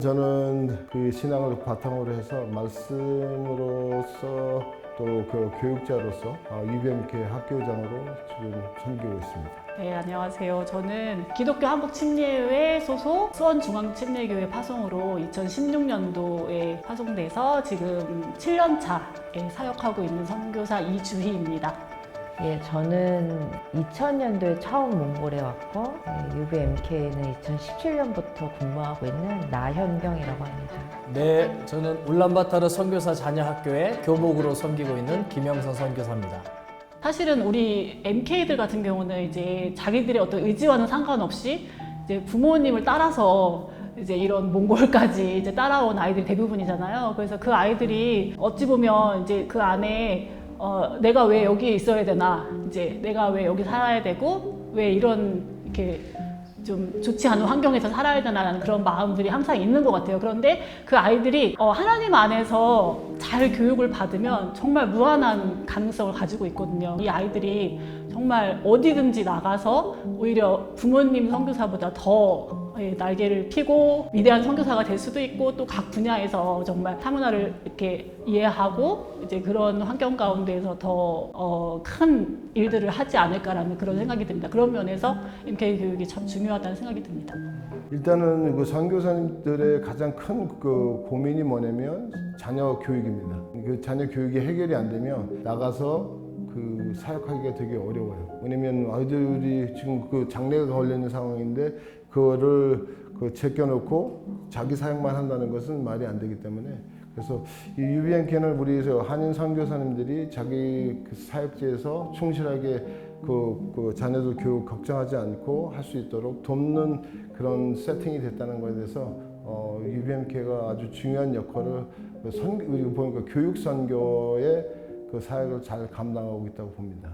저는 그 신앙을 바탕으로 해서 말씀으로서 또 그 교육자로서 UBMK 학교장으로 지금 섬기고 있습니다. 네, 안녕하세요. 저는 기독교 한국침례회 소속 수원중앙침례교회 파송으로 2016년도에 파송돼서 지금 7년 차에 사역하고 있는 선교사 이주희입니다. 예, 저는 2000년도에 처음 몽골에 왔고 UBMK는 2017년부터 근무하고 있는 나현경이라고 합니다. 네, 저는 울란바타르 선교사 자녀학교에 교목으로 섬기고 있는 김영선 선교사입니다. 사실은 우리 MK들 같은 경우는 이제 자기들의 어떤 의지와는 상관없이 이제 부모님을 따라서 이제 이런 몽골까지 이제 따라온 아이들이 대부분이잖아요. 그래서 그 아이들이 어찌 보면 이제 그 안에 내가 왜 여기에 있어야 되나, 이제 내가 왜 여기 살아야 되고, 왜 이런 이렇게 좀 좋지 않은 환경에서 살아야 되나라는 그런 마음들이 항상 있는 것 같아요. 그런데 그 아이들이 하나님 안에서 잘 교육을 받으면 정말 무한한 가능성을 가지고 있거든요. 이 아이들이 정말 어디든지 나가서 오히려 부모님 선교사보다 더 날개를 피고 위대한 선교사가 될 수도 있고, 또 각 분야에서 정말 타문화를 이렇게 이해하고 이제 그런 환경 가운데에서 더 큰 일들을 하지 않을까라는 그런 생각이 듭니다. 그런 면에서 MK 교육이 참 중요하다는 생각이 듭니다. 일단은 그 선교사님들의 가장 큰 그 고민이 뭐냐면 자녀 교육입니다. 그 자녀 교육이 해결이 안 되면 나가서 그 사역하기가 되게 어려워요. 왜냐면 아이들이 지금 그 장래가 걸려 있는 상황인데 그거를 제껴놓고 자기 사역만 한다는 것은 말이 안 되기 때문에, 그래서 이 UBMK는 우리 한인 선교사님들이 자기 그 사역지에서 충실하게 그 자녀들 교육 걱정하지 않고 할 수 있도록 돕는 그런 세팅이 됐다는 것에 대해서 UBMK가 아주 중요한 역할을 우리가 보니까 교육 선교의 그 사역을 잘 감당하고 있다고 봅니다.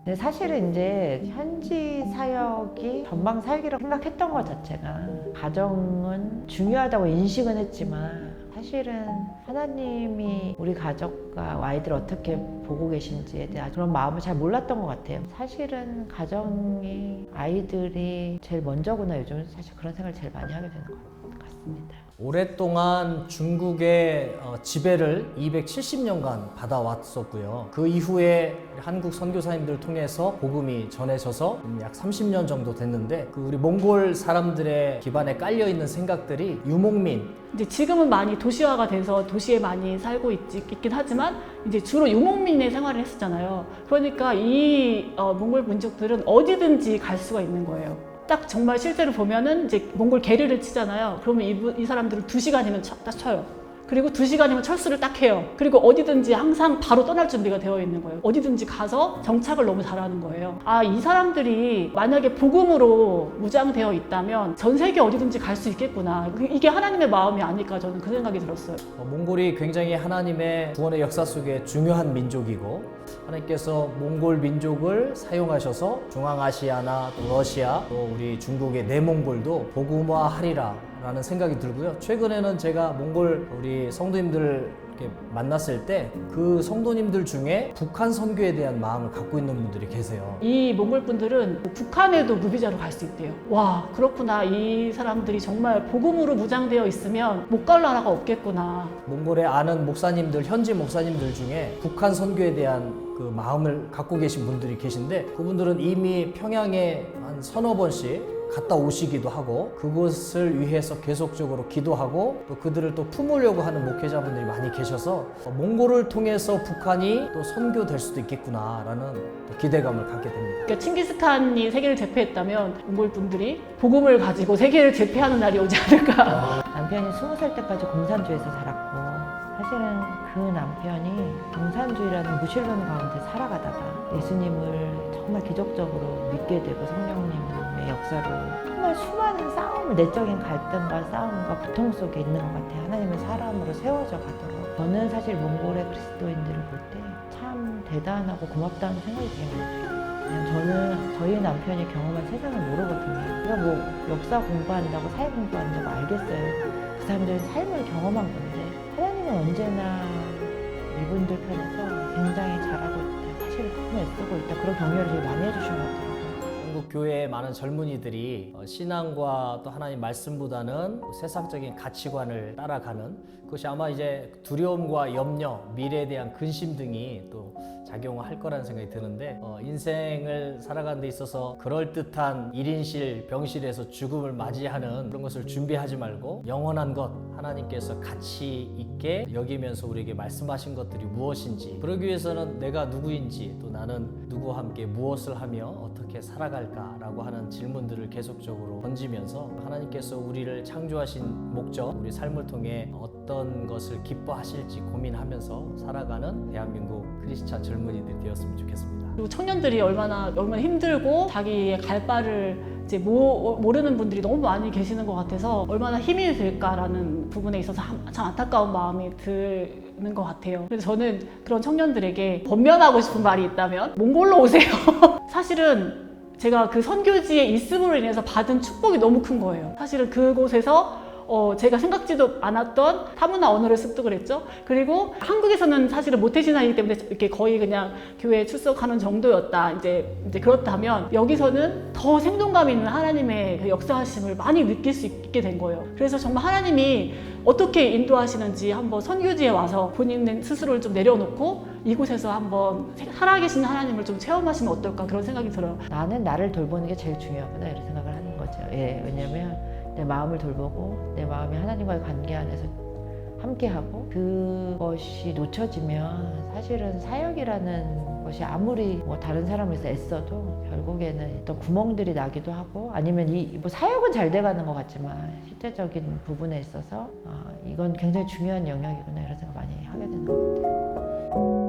근데 사실은 이제 현지 사역이 전방 사역이라고 생각했던 것 자체가, 가정은 중요하다고 인식은 했지만 사실은 하나님이 우리 가족과 아이들 어떻게 보고 계신지에 대한 그런 마음을 잘 몰랐던 것 같아요. 사실은 가정이, 아이들이 제일 먼저구나. 요즘 사실 그런 생각을 제일 많이 하게 되는 것 같습니다. 오랫동안 중국의 지배를 270년간 받아왔었고요. 그 이후에 한국 선교사님들 통해서 복음이 전해져서 약 30년 정도 됐는데, 그 우리 몽골 사람들의 기반에 깔려 있는 생각들이 유목민, 이제 지금은 많이 도시화가 돼서 도시에 많이 살고 있긴 하지만 이제 주로 유목민의 생활을 했었잖아요. 그러니까 이 몽골 민족들은 어디든지 갈 수가 있는 거예요. 딱 정말 실제로 보면은 이제 몽골 게르를 치잖아요. 그러면 이 사람들은 2시간이면 딱 쳐요. 그리고 2시간이면 철수를 딱 해요. 그리고 어디든지 항상 바로 떠날 준비가 되어 있는 거예요. 어디든지 가서 정착을 너무 잘하는 거예요. 아, 이 사람들이 만약에 복음으로 무장되어 있다면 전 세계 어디든지 갈 수 있겠구나. 이게 하나님의 마음이 아닐까, 저는 그 생각이 들었어요. 몽골이 굉장히 하나님의 구원의 역사 속에 중요한 민족이고, 하나님께서 몽골 민족을 사용하셔서 중앙아시아나 또 러시아, 또 우리 중국의 내몽골도 복음화하리라 라는 생각이 들고요. 최근에는 제가 몽골 우리 성도님들 이렇게 만났을 때 그 성도님들 중에 북한 선교에 대한 마음을 갖고 있는 분들이 계세요. 이 몽골 분들은 북한에도 무비자로 갈 수 있대요. 와, 그렇구나. 이 사람들이 정말 복음으로 무장되어 있으면 못 갈 나라가 없겠구나. 몽골에 아는 목사님들, 현지 목사님들 중에 북한 선교에 대한 그 마음을 갖고 계신 분들이 계신데, 그분들은 이미 평양에 한 서너 번씩 갔다 오시기도 하고 그곳을 위해서 계속적으로 기도하고 또 그들을 또 품으려고 하는 목회자분들이 많이 계셔서 몽골을 통해서 북한이 또 선교될 수도 있겠구나라는 또 기대감을 갖게 됩니다. 그러니까 칭기스칸이 세계를 제패했다면 몽골 분들이 복음을 가지고 세계를 제패하는 날이 오지 않을까. 남편이 20살 때까지 공산주의에서 살았고, 사실은 그 남편이 공산주의라는 무신론 가운데 살아가다가 예수님을 정말 기적적으로 믿게 되고 성령님의 역사로 정말 수많은 싸움을, 내적인 갈등과 싸움과 고통 속에 있는 것 같아요. 하나님의 사람으로 세워져 가도록. 저는 사실 몽골의 그리스도인들을 볼 때 참 대단하고 고맙다는 생각이 되게 많이 들어요. 그냥 저는 저희 남편이 경험한 세상을 모르거든요. 제가 뭐 역사 공부한다고, 사회 공부한다고 알겠어요. 그 사람들은 삶을 경험한 건데 하나님은 언제나 이분들 편에서 굉장히 잘하고 있다, 사실 큰 애쓰고 있다, 그런 격려를 되게 많이 해주신 것 같아요. 한국 교회의 많은 젊은이들이 신앙과 또 하나님 말씀보다는 세상적인 가치관을 따라가는 그것이 아마 이제 두려움과 염려, 미래에 대한 근심 등이 또 작용할 거라는 생각이 드는데 인생을 살아가는 데 있어서 그럴듯한 1인실 병실에서 죽음을 맞이하는 그런 것을 준비하지 말고 영원한 것 하나님께서 가치 있게 여기면서 우리에게 말씀하신 것들이 무엇인지 그러기 위해서는 내가 누구인지 또 나는 누구와 함께 무엇을 하며 어떻게 살아갈까라고 하는 질문들을 계속적으로 던지면서 하나님께서 우리를 창조하신 목적, 우리 삶을 통해 어떤 것을 기뻐하실지 고민하면서 살아가는 대한민국 크리스찬 젊은이들이 되었으면 좋겠습니다. 그리고 청년들이 얼마나 힘들고 자기의 갈 바를 이제 모르는 분들이 너무 많이 계시는 것 같아서 얼마나 힘이 될까라는 부분에 있어서 참 안타까운 마음이 드는 것 같아요. 그래서 저는 그런 청년들에게 권면하고 싶은 말이 있다면 몽골로 오세요. 사실은 제가 그 선교지에 있음으로 인해서 받은 축복이 너무 큰 거예요. 사실은 그곳에서 제가 생각지도 않았던 타문화 언어를 습득을 했죠. 그리고 한국에서는 사실은 모태신앙이기 때문에 이렇게 거의 그냥 교회에 출석하는 정도였다. 이제 그렇다면 여기서는 더 생동감 있는 하나님의 그 역사하심을 많이 느낄 수 있게 된 거예요. 그래서 정말 하나님이 어떻게 인도하시는지 한번 선교지에 와서 본인 스스로를 좀 내려놓고 이곳에서 한번 살아계신 하나님을 좀 체험하시면 어떨까 그런 생각이 들어요. 나는 나를 돌보는 게 제일 중요하구나 이런 생각을 하는 거죠. 예, 왜냐면 내 마음을 돌보고 내 마음이 하나님과의 관계 안에서 함께하고 그것이 놓쳐지면 사실은 사역이라는 것이 아무리 뭐 다른 사람을 위해서 애써도 결국에는 어떤 구멍들이 나기도 하고 아니면 뭐 사역은 잘 돼가는 것 같지만 실제적인 부분에 있어서 이건 굉장히 중요한 영역이구나 이런 생각 많이 하게 되는 것 같아요.